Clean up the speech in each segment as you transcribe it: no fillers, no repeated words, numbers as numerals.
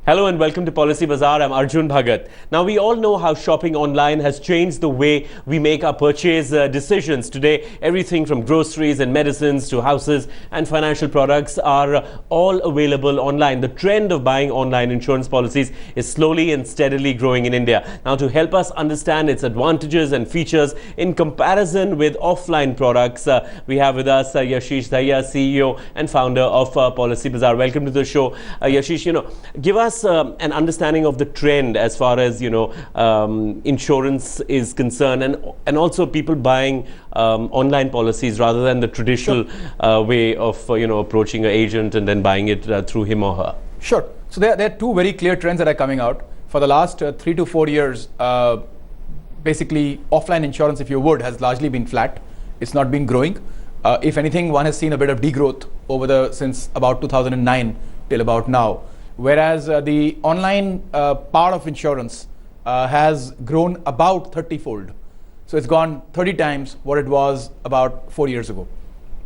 Hello and welcome to Policy Bazaar. I'm Arjun Bhagat. Now, we all know how shopping online has changed the way we make our purchase decisions. Today, everything from groceries and medicines to houses and financial products are all available online. The trend of buying online insurance policies is slowly and steadily growing in India. Now, to help us understand its advantages and features in comparison with offline products, we have with us Yashish Daya, CEO and founder of Policy Bazaar. Welcome to the show. Yashish, give us an understanding of the trend as far as insurance is concerned, and also people buying online policies rather than the traditional way of approaching an agent and then buying it through him or her. Sure. So there are two very clear trends that are coming out for the last 3 to 4 years. Basically, offline insurance, if you would, has largely been flat. It's not been growing. If anything, one has seen a bit of degrowth since about 2009 till about now. Whereas the online part of insurance has grown about 30-fold. So it's gone 30 times what it was about 4 years ago.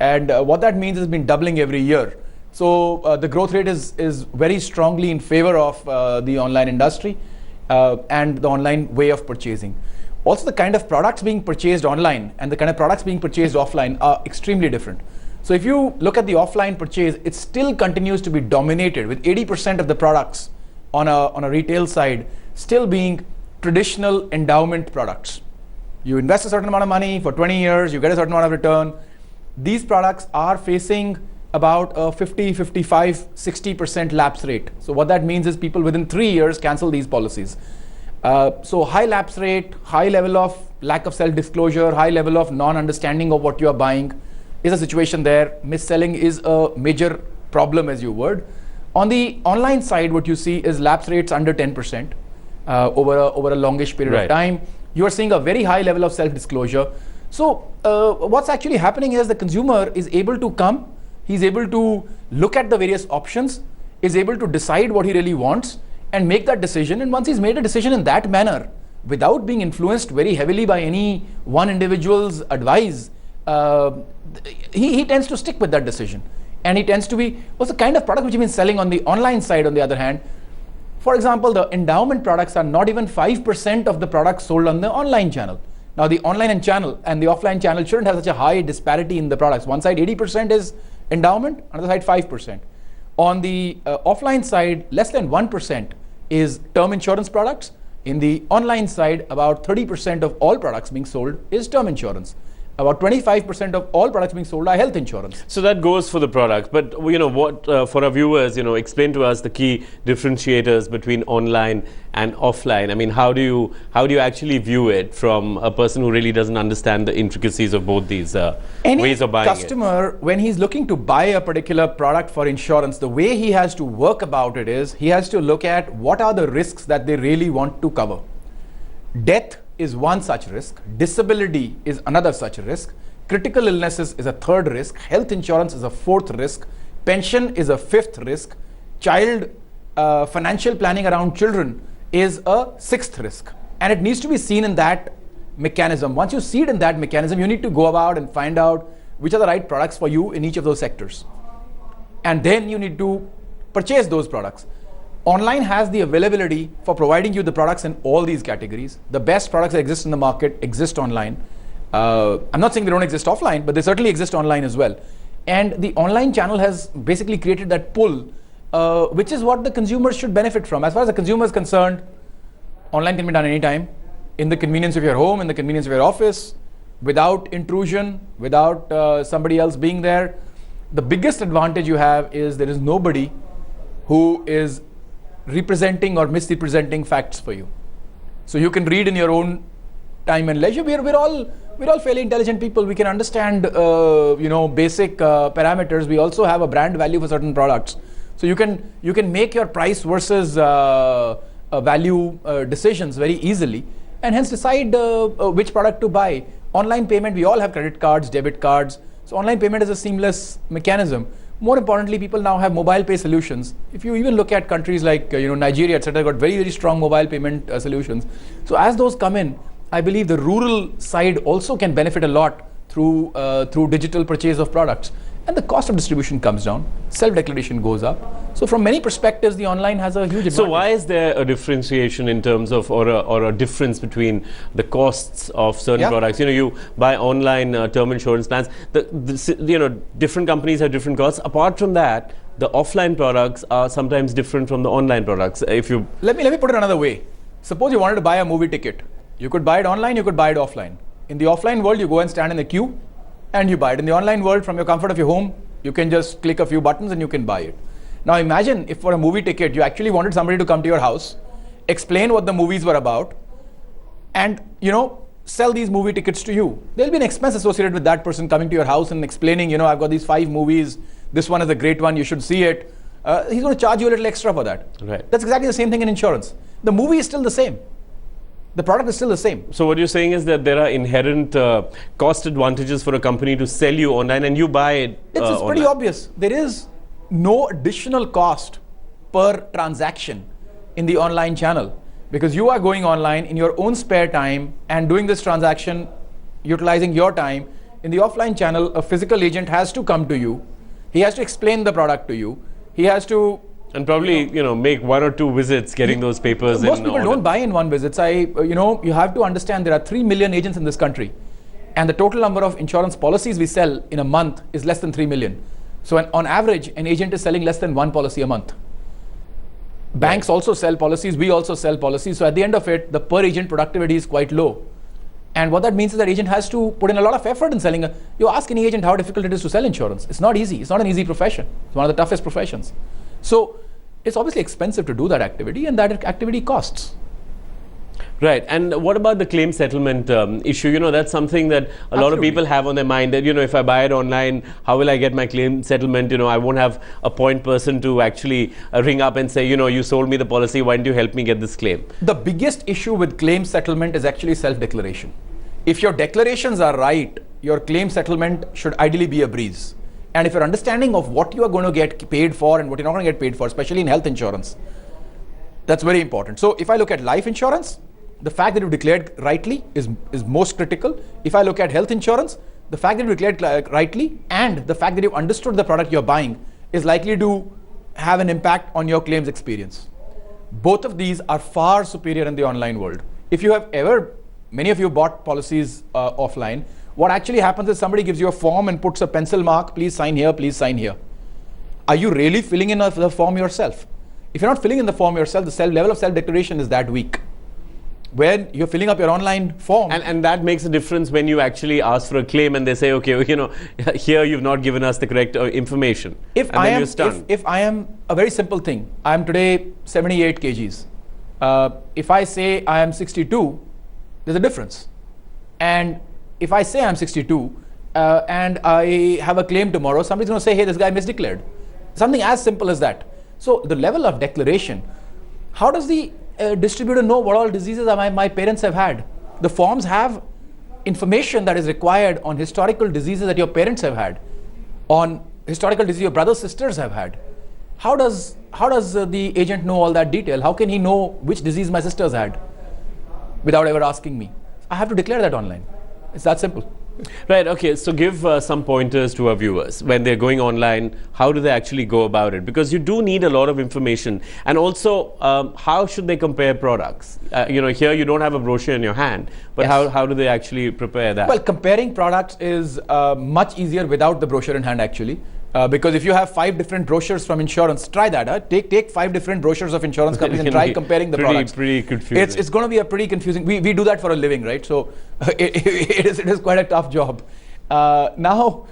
And what that means is it's been doubling every year. So the growth rate is very strongly in favor of the online industry and the online way of purchasing. Also, the kind of products being purchased online and the kind of products being purchased offline are extremely different. So if you look at the offline purchase, it still continues to be dominated with 80% of the products on a retail side still being traditional endowment products. You invest a certain amount of money for 20 years, you get a certain amount of return. These products are facing about a 50, 55, 60% lapse rate. So what that means is people within 3 years cancel these policies. So high lapse rate, high level of lack of self-disclosure, high level of non-understanding of what you are buying is a situation there. Mis-selling is a major problem, as you would. On the online side, what you see is lapse rates under 10% over a longish period of time. You are seeing a very high level of self-disclosure. So what's actually happening is the consumer is able to come, he's able to look at the various options, is able to decide what he really wants and make that decision. And once he's made a decision in that manner, without being influenced very heavily by any one individual's advice, he tends to stick with that decision. And he tends to be, what's the kind of product which you've been selling on the online side, on the other hand. For example, the endowment products are not even 5% of the products sold on the online channel. Now, the online channel and the offline channel shouldn't have such a high disparity in the products. One side 80% is endowment, another side 5%. On the offline side, less than 1% is term insurance products. In the online side, about 30% of all products being sold is term insurance. About 25% of all products being sold are health insurance. So that goes for the product. But what for our viewers, explain to us the key differentiators between online and offline. I mean, how do you actually view it from a person who really doesn't understand the intricacies of both these ways of buying it? Any customer, when he's looking to buy a particular product for insurance, the way he has to work about it is he has to look at what are the risks that they really want to cover. Death is one such risk, disability is another such risk, critical illnesses is a third risk, health insurance is a fourth risk, pension is a fifth risk, child financial planning around children is a sixth risk. And it needs to be seen in that mechanism. Once you see it in that mechanism, you need to go about and find out which are the right products for you in each of those sectors. And then you need to purchase those products. Online has the availability for providing you the products in all these categories. The best products that exist in the market exist online. I'm not saying they don't exist offline, but they certainly exist online as well. And the online channel has basically created that pull, which is what the consumers should benefit from. As far as the consumer is concerned, online can be done anytime, in the convenience of your home, in the convenience of your office, without intrusion, without somebody else being there. The biggest advantage you have is there is nobody who is representing or misrepresenting facts for you. So you can read in your own time and leisure. We're all fairly intelligent people. We can understand basic parameters. We also have a brand value for certain products. So you can make your price versus value decisions very easily, and hence decide which product to buy. Online payment, we all have credit cards, debit cards. So online payment is a seamless mechanism. More importantly, people now have mobile pay solutions. If you even look at countries like Nigeria, etc., got very, very strong mobile payment solutions. So as those come in, I believe the rural side also can benefit a lot through digital purchase of products. and the cost of distribution comes down, self-declaration goes up. So from many perspectives, the online has a huge advantage. So why is there a differentiation in terms of, or a difference between the costs of certain products? You buy online term insurance plans. Different companies have different costs. Apart from that, the offline products are sometimes different from the online products. Let me put it another way. Suppose you wanted to buy a movie ticket. You could buy it online, you could buy it offline. In the offline world, you go and stand in the queue and you buy it. In the online world, from your comfort of your home, you can just click a few buttons and you can buy it. Now imagine if for a movie ticket, you actually wanted somebody to come to your house, explain what the movies were about, and sell these movie tickets to you. There'll be an expense associated with that person coming to your house and explaining, I've got these 5 movies, this one is a great one, you should see it. He's going to charge you a little extra for that. Right. That's exactly the same thing in insurance. The movie is still the same. The product is still the same. So what you're saying is that there are inherent cost advantages for a company to sell you online and you buy it It's pretty obvious. There is no additional cost per transaction in the online channel, because you are going online in your own spare time and doing this transaction, utilizing your time. In the offline channel, a physical agent has to come to you. He has to explain the product to you. He has to... And probably, make 1 or 2 visits getting those papers in. Most people don't buy in one visit. You have to understand there are 3 million agents in this country. And the total number of insurance policies we sell in a month is less than 3 million. So on average, an agent is selling less than 1 policy a month. Banks also sell policies. We also sell policies. So at the end of it, the per agent productivity is quite low. And what that means is that agent has to put in a lot of effort in selling. You ask any agent how difficult it is to sell insurance. It's not easy. It's not an easy profession. It's one of the toughest professions. So it's obviously expensive to do that activity, and that activity costs. Right. And what about the claim settlement issue? That's something that a lot of people have on their mind, that, if I buy it online, how will I get my claim settlement? I won't have a point person to actually ring up and say, you sold me the policy, why don't you help me get this claim? The biggest issue with claim settlement is actually self-declaration. If your declarations are right, your claim settlement should ideally be a breeze. And if your understanding of what you are going to get paid for and what you're not going to get paid for, especially in health insurance, that's very important. So if I look at life insurance, the fact that you've declared rightly is most critical. If I look at health insurance, the fact that you declared rightly and the fact that you've understood the product you're buying is likely to have an impact on your claims experience. Both of these are far superior in the online world. If you have many of you bought policies offline, what actually happens is somebody gives you a form and puts a pencil mark, please sign here, please sign here. Are you really filling in the form yourself? If you're not filling in the form yourself, the level of self-declaration is that weak. When you're filling up your online form. And that makes a difference when you actually ask for a claim and they say, okay, here you've not given us the correct information. If I am a very simple thing, I am today 78 kgs. If I say I am 62, there's a difference. And if I say I'm 62 and I have a claim tomorrow, somebody's going to say, hey, this guy misdeclared. Something as simple as that. So the level of declaration, how does the distributor know what all diseases my parents have had? The forms have information that is required on historical diseases that your parents have had, on historical disease your brothers, sisters have had. How does the agent know all that detail? How can he know which disease my sisters had without ever asking me? I have to declare that online. It's that simple. Right. Okay. So give some pointers to our viewers when they're going online. How do they actually go about it? Because you do need a lot of information, and also how should they compare products? Here you don't have a brochure in your hand, but yes. How do they actually prepare that? Well, comparing products is much easier without the brochure in hand actually. Because if you have 5 different brochures from insurance, try that. Take 5 different brochers of insurance companies and try comparing the products. Pretty confusing. It's going to be a pretty confusing. We do that for a living, right? So it is quite a tough job. Now,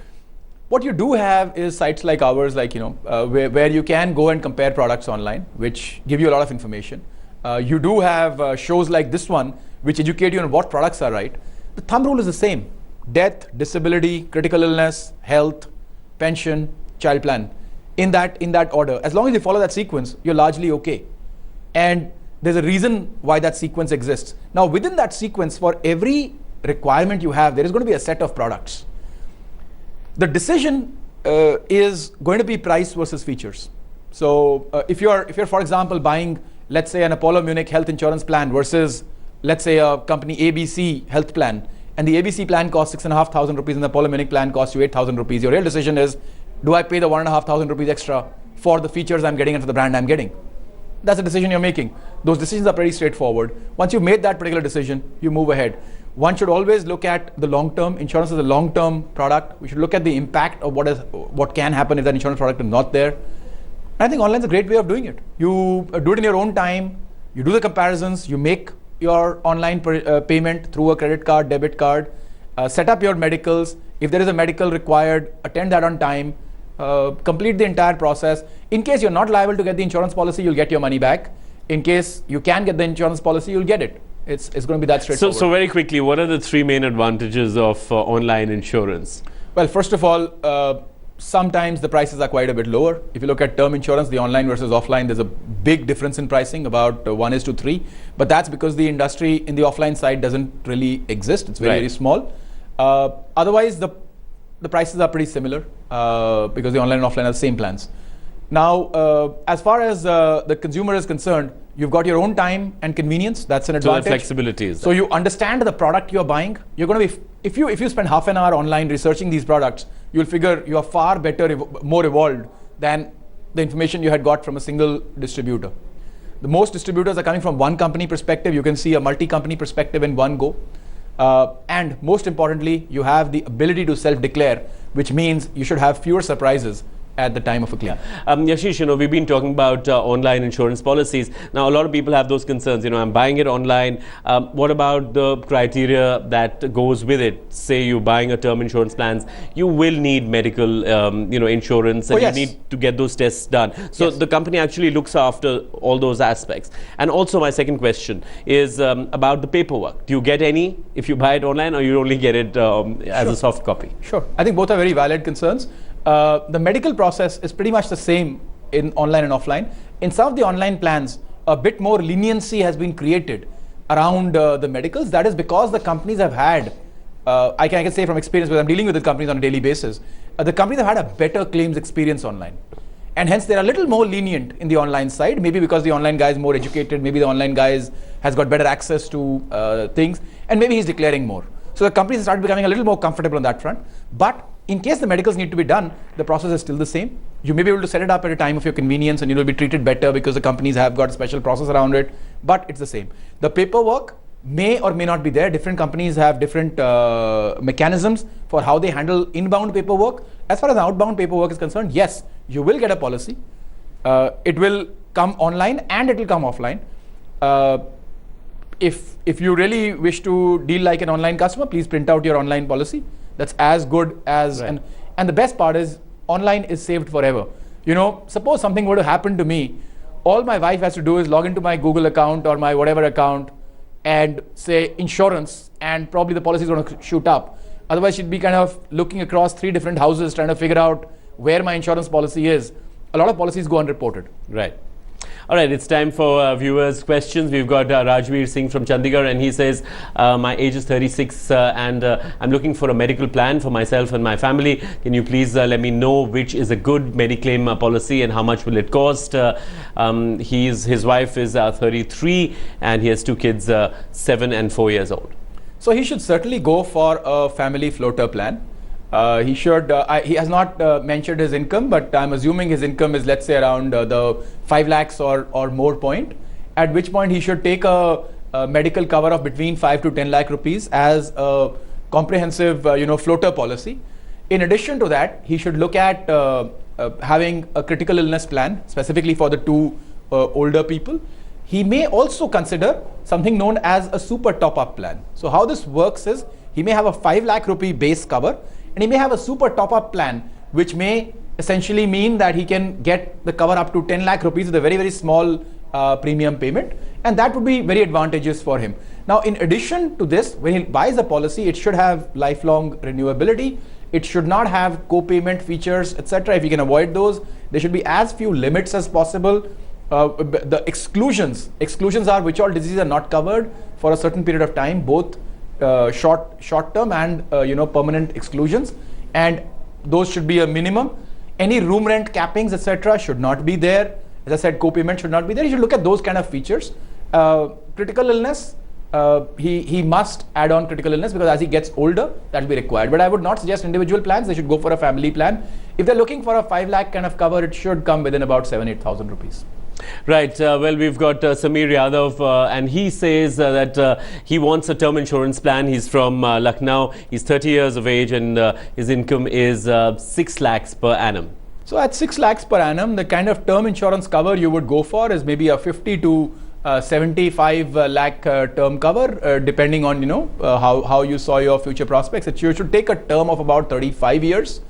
what you do have is sites like ours, where you can go and compare products online, which give you a lot of information. You do have shows like this one, which educate you on what products are right. The thumb rule is the same: death, disability, critical illness, health, pension, child plan, in that order. As long as you follow that sequence, you're largely okay. And there's a reason why that sequence exists. Now, within that sequence, for every requirement you have, there is going to be a set of products. The decision is going to be price versus features. So if you're, for example, buying, let's say, an Apollo Munich health insurance plan versus, let's say, a company ABC health plan, and the ABC plan costs 6,500 rupees and the Apollo Munich plan costs you 8,000 rupees. Your real decision is Do I pay the 1,500 rupees extra for the features I'm getting and for the brand I'm getting? That's a decision you're making. Those decisions are pretty straightforward. Once you've made that particular decision, you move ahead. One should always look at the long term. Insurance is a long term product. We should look at the impact of what can happen if that insurance product is not there. And I think online is a great way of doing it. You do it in your own time. You do the comparisons. You make your online payment through a credit card, debit card. Set up your medicals. If there is a medical required, attend that on time. Complete the entire process. In case you're not liable to get the insurance policy, you'll get your money back. In case you can get the insurance policy, you'll get it. It's going to be that straightforward. So very quickly, what are the three main advantages of online insurance? Well, first of all, sometimes the prices are quite a bit lower. If you look at term insurance, the online versus offline, there's a big difference in pricing, about 1:3. But that's because the industry in the offline side doesn't really exist. It's very, very small. Otherwise, the prices are pretty similar because the online and offline are the same plans. Now, as far as the consumer is concerned, you've got your own time and convenience. That's an advantage. So the flexibility is there. So you understand the product you're buying. You're going to be, if you spend half an hour online researching these products, you'll figure you are far better, more evolved than the information you had got from a single distributor. The most distributors are coming from one company perspective. You can see a multi-company perspective in one go. And most importantly, you have the ability to self-declare, which means you should have fewer surprises at the time of a claim. Yashish, we've been talking about online insurance policies. Now, a lot of people have those concerns. I'm buying it online. What about the criteria that goes with it? Say you're buying a term insurance plans, you will need medical, insurance, and you need to get those tests done. So the company actually looks after all those aspects. And also, my second question is about the paperwork. Do you get any if you buy it online, or you only get it as a soft copy? Sure. I think both are very valid concerns. The medical process is pretty much the same in online and offline. In some of the online plans, a bit more leniency has been created around the medicals. That is because the companies have had, I can say from experience, because I'm dealing with the companies on a daily basis, the companies have had a better claims experience online. And hence they're a little more lenient in the online side, maybe because the online guy is more educated, maybe the online guy has got better access to things, and maybe he's declaring more. So the companies started becoming a little more comfortable on that front. But in case the medicals need to be done, the process is still the same. You may be able to set it up at a time of your convenience and you will be treated better because the companies have got a special process around it, but it's the same. The paperwork may or may not be there. Different companies have different mechanisms for how they handle inbound paperwork. As far as outbound paperwork is concerned, yes, you will get a policy. It will come online and it will come offline. If you really wish to deal like an online customer, please print out your online policy. That's as good as, and the best part is online is saved forever. Suppose something were to happen to me, all my wife has to do is log into my Google account or my whatever account and say insurance, and probably the policy is going to shoot up. Otherwise, she'd be kind of looking across 3 different houses trying to figure out where my insurance policy is. A lot of policies go unreported. Right. All right, it's time for viewers' questions. We've got Rajveer Singh from Chandigarh, and he says, my age is 36 and I'm looking for a medical plan for myself and my family. Can you please let me know which is a good Mediclaim policy and how much will it cost? His wife is 33 and he has 2 kids, 7 and 4 years old. So he should certainly go for a family floater plan. He he has not mentioned his income, but I'm assuming his income is, let's say, around the 5 lakhs or more point, at which point he should take a medical cover of between 5 to 10 lakh rupees as a comprehensive floater policy. In addition to that, he should look at having a critical illness plan specifically for the 2 older people. He may also consider something known as a super top-up plan. So how this works is, he may have a 5 lakh rupee base cover, and he may have a super top-up plan, which may essentially mean that he can get the cover up to 10 lakh rupees with a very, very small premium payment, and that would be very advantageous for him. Now, in addition to this, when he buys a policy, it should have lifelong renewability. It should not have co-payment features, etc. If you can avoid those, there should be as few limits as possible. The exclusions are which all diseases are not covered for a certain period of time, both short term and permanent exclusions, and those should be a minimum. Any room rent cappings, etc. should not be there. As I said, co-payment should not be there. You should look at those kind of features. Critical illness, he must add on critical illness, because as he gets older, that will be required. But I would not suggest individual plans. They should go for a family plan. If they're looking for a 5 lakh kind of cover, it should come within about 7,000-8,000 rupees. Right. Well, we've got Sameer Yadav, and he says that he wants a term insurance plan. He's from Lucknow. He's 30 years of age, and his income is 6 lakhs per annum. So at 6 lakhs per annum, the kind of term insurance cover you would go for is maybe a 50 to 75 lakh term cover, depending on how you saw your future prospects. You should take a term of about 35 years.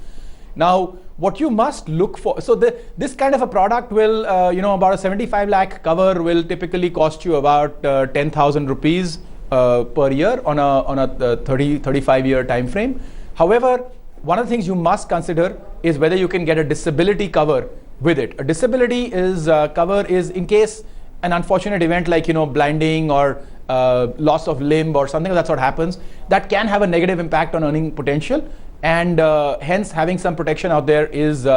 Now, what you must look for, so this kind of a product will, about a 75 lakh cover will typically cost you about 10,000 rupees per year on a 35 year time frame. However, one of the things you must consider is whether you can get a disability cover with it. A disability cover is in case an unfortunate event like blinding or loss of limb or something of that sort happens, that can have a negative impact on earning potential, and hence having some protection out there is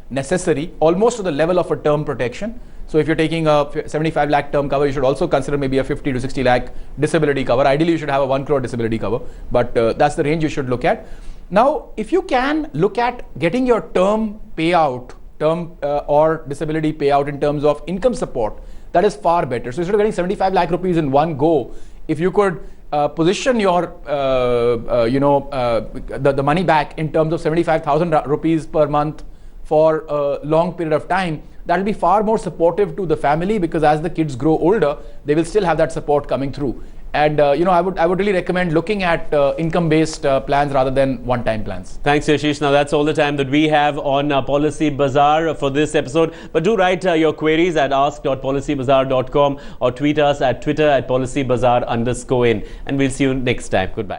necessary, almost to the level of a term protection. So if you're taking a 75 lakh term cover, you should also consider maybe a 50 to 60 lakh disability cover. Ideally, you should have a 1 crore disability cover, but that's the range you should look at. Now, if you can look at getting your term payout, or disability payout in terms of income support, that is far better. So instead of getting 75 lakh rupees in one go, if you could position your the money back in terms of 75,000 rupees per month for a long period of time, that will be far more supportive to the family, because as the kids grow older, they will still have that support coming through. And I would really recommend looking at income-based plans rather than one-time plans. Thanks, Yashish. Now that's all the time that we have on Policy Bazaar for this episode. But do write your queries at ask.policybazaar.com or tweet us at Twitter at policybazaar_in. And we'll see you next time. Goodbye.